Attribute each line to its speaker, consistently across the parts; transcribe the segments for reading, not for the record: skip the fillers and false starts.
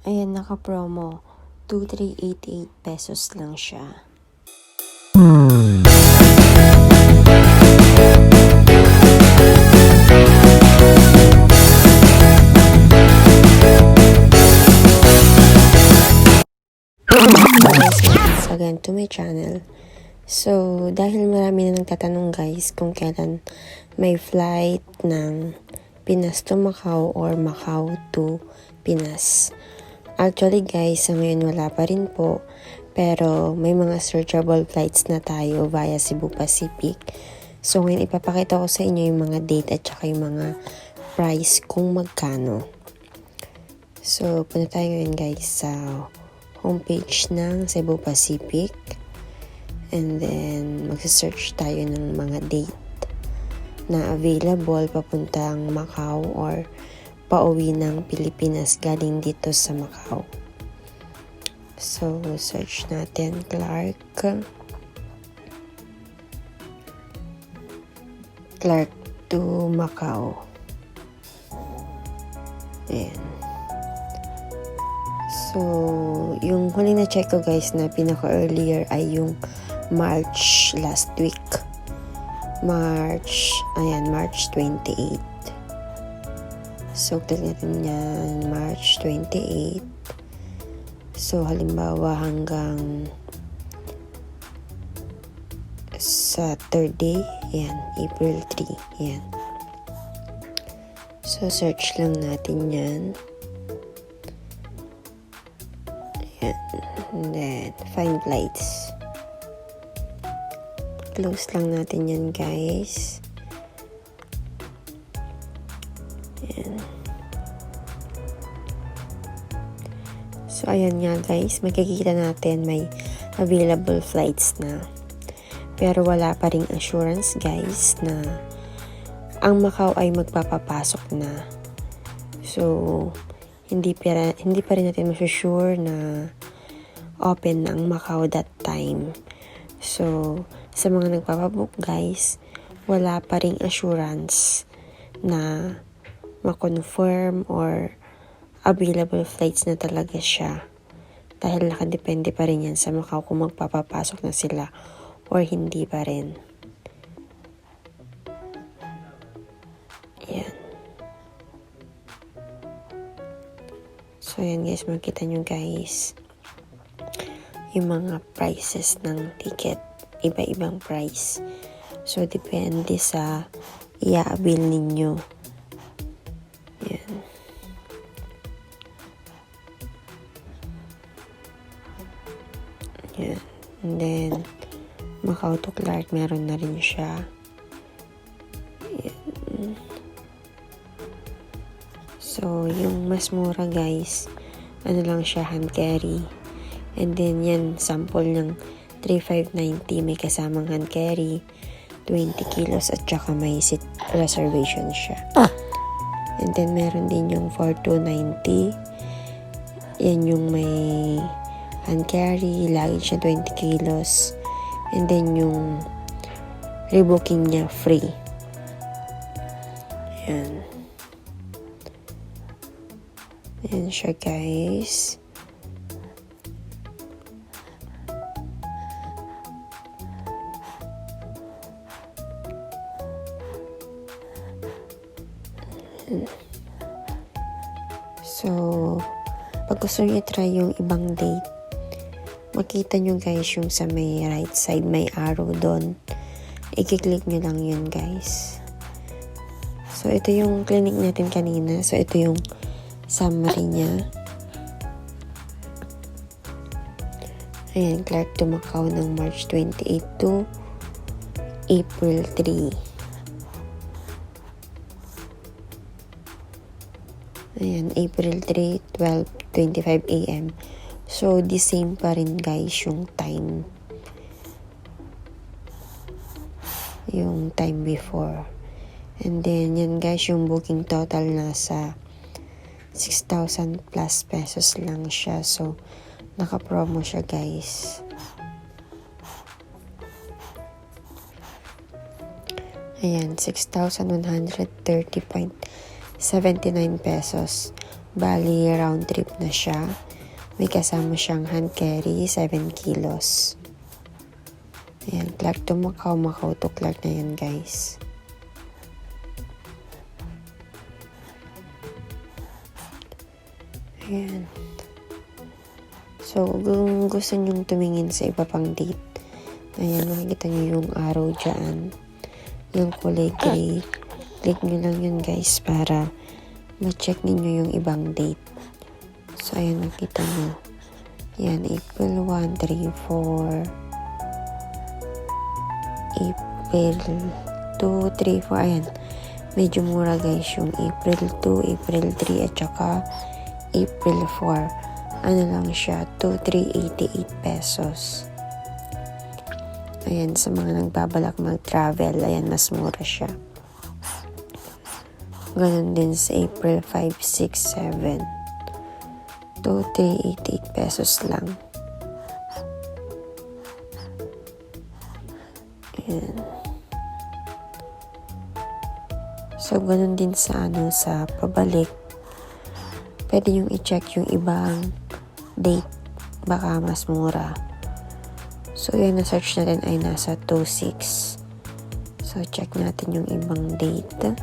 Speaker 1: Ayan, naka-promo. 2,388 pesos lang siya. Guys, again to my channel. So, dahil marami na nagtatanong guys kung kailan may flight ng Pinas to Macau or Macau to Pinas. Actually guys, sa ngayon wala pa rin po. Pero may mga searchable flights na tayo via Cebu Pacific. So ngayon ipapakita ko sa inyo yung mga date at saka yung mga price kung magkano. So punta tayo ngayon guys sa homepage ng Cebu Pacific. And then magsa-search tayo ng mga date na available papuntang Macau or pauwi ng Pilipinas galing dito sa Macau. So, search natin Clark to Macau. Ayan. So, yung huli na check ko guys na pinaka-earlier ay yung March last week. March 28. So, tignan natin yan, March 28. So, halimbawa hanggang sa third day, yan, April 3, yan. So, search lang natin yan. Yan. And then, find flights. Close lang natin yan, guys. Yan. So, ayan nga guys, makikita natin may available flights na. Pero wala pa ring assurance guys na ang Macau ay magpapapasok na. So, hindi pa rin natin masusure na open na ang Macau that time. So, sa mga nagpapabook guys, wala pa ring assurance na ma-confirm or available flights na talaga siya. Dahil nakadepende pa rin yan sa Macau kung magpapapasok na sila or hindi pa rin. Yan. So, yan guys, makita nyo guys yung mga prices ng ticket. Iba-ibang price. So, depende sa i-avail ninyo. Yan. Yan. And then, Macau to Clark, meron na rin siya. Yan. So, yung mas mura guys, ano lang siya, hand carry. And then, yan, sample ng 3,590, may kasamang hand carry, 20 kilos, at saka may seat reservation siya. And then, meron din yung 4,290. Yan yung may hand carry, luggage siya 20 kilos. And then, yung rebooking niya, free. Yan. Yan siya, guys. So, pag gusto nyo i-try yung ibang date, makita nyo guys yung sa may right side, may arrow doon. I-click nyo lang yun guys. So, ito yung clinic natin kanina. So, ito yung summary niya. Ayan, Clark to Macau ng March 28 to April 3. Ayan, April 3, 12:25 AM. So, the same pa rin guys yung time. Yung time before. And then, yan guys, yung booking total nasa 6,000 plus pesos lang siya. So, naka-promo siya guys. Ayan, 6,130.79 pesos Bali, round trip na siya. May kasama siyang hand carry, 7 kilos. Ayan, Clark to Macau, Macau to Clark na yan, guys. Ayan. So, kung gusto nyo tumingin sa iba pang date, ayan, makikita nyo yung arrow dyan. Yung kulay gray. Click nyo lang yun, guys, para ma-check ninyo yung ibang date. So, ayan, nakita nyo. Ayan, April 1, 3, 4. April 2, 3, 4. Ayan. Medyo mura, guys, yung April 2, April 3, at saka April 4. Ano lang siya, 2,388 pesos. Ayan, sa mga nagbabalak mag-travel, ayan, mas mura siya. Ganon din sa April 5, 6, 7. 2,388 pesos lang. Ayan. So, ganun din sa sa pabalik. Pwede yung i-check yung ibang date. Baka mas mura. So, yung na-search natin ay nasa 2,6. So, check natin yung ibang date.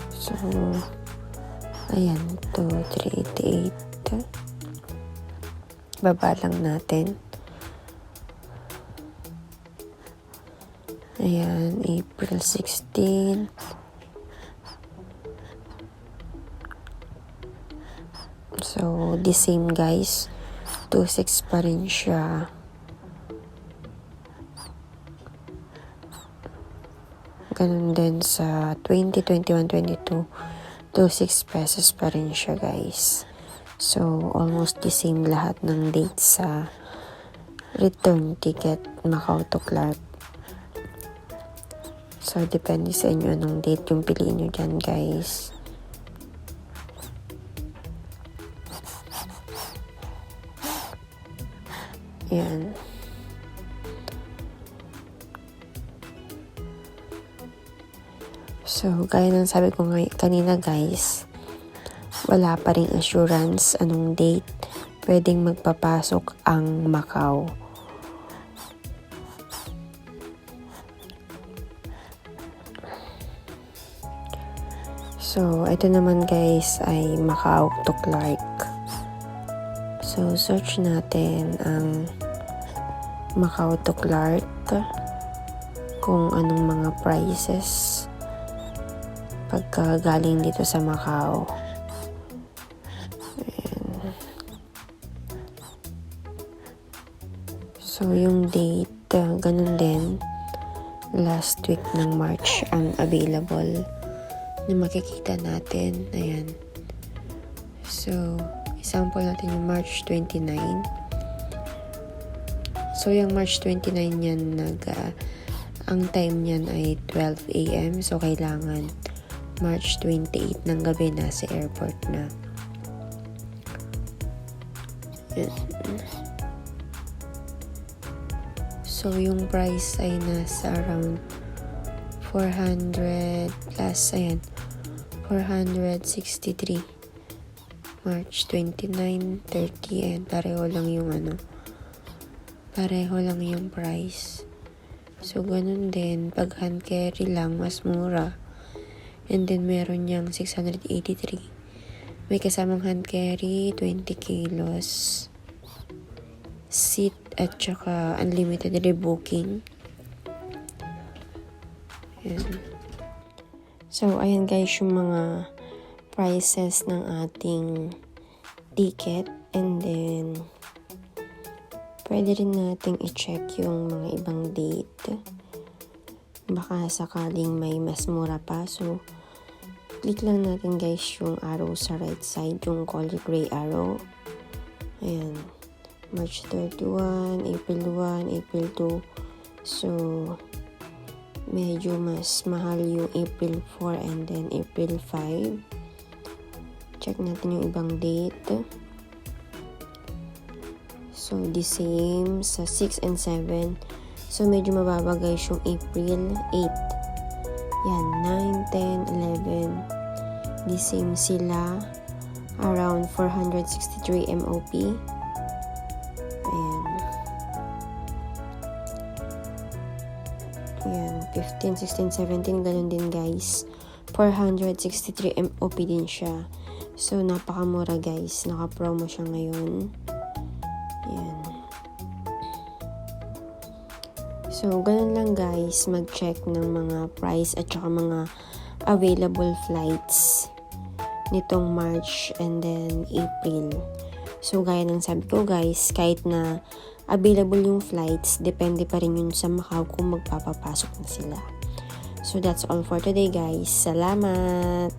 Speaker 1: So, ayan, 2,388. Baba lang natin. Ayan, April 16. So, the same, guys. 2,6 pa rin siya. Ganun din sa 20, 21, 22. 2,6 pesos pa rin siya, guys. So, almost the same lahat ng dates sa return ticket Macau to Clark. So, depende sa inyo anong date yung piliin nyo dyan, guys. Yan. So, gaya ng sabi ko kanina, guys, wala pa ring assurance anong date pwedeng magpapasok ang Macau. So, ito naman, guys, ay Macau to Clark. So, search natin ang Macau to Clark kung anong mga prices pagka galing dito sa Macau. Ayan. So, yung date, ganun din. Last week ng March ang available na makikita natin. Ayan. So, example natin yung March 29. So, yung March 29 yan, ang time niyan ay 12 a.m. So, kailangan March 28 ng gabi na sa airport na. Ayan. So, yung price ay nasa around 400 plus, ayan, 463. March 29, 30, and pareho lang yung price. So, ganun din, pag hand carry lang, mas mura. And then, meron niyang 683. May kasamang hand carry, 20 kilos. Seat, at saka unlimited rebooking. Ayan. So, ayan, guys, yung mga prices ng ating ticket. And then, pwede rin nating i-check yung mga ibang date. Baka sakaling may mas mura pa. So, click lang natin, guys, yung arrow sa right side, yung color gray arrow. Ayan. March 31, April 1, April 2. So, medyo mas mahal yung April 4 and then April 5. Check natin yung ibang date. So, the same sa 6 and 7. So, medyo mababa, guys, yung April 8. Yan, 9, 10, 11. The same sila. Around 463 MOP. Ayan. Ayan, 15, 16, 17. Ganun din guys. 463 MOP din siya. So, napakamura guys. Naka-promo siya ngayon. Ayan. So, ganun lang guys. Mag-check ng mga price at saka mga available flights nitong March and then April. So, gaya ng sabi ko guys, kahit na available yung flights, depende pa rin yun sa Macau kung magpapapasok na sila. So, that's all for today guys. Salamat!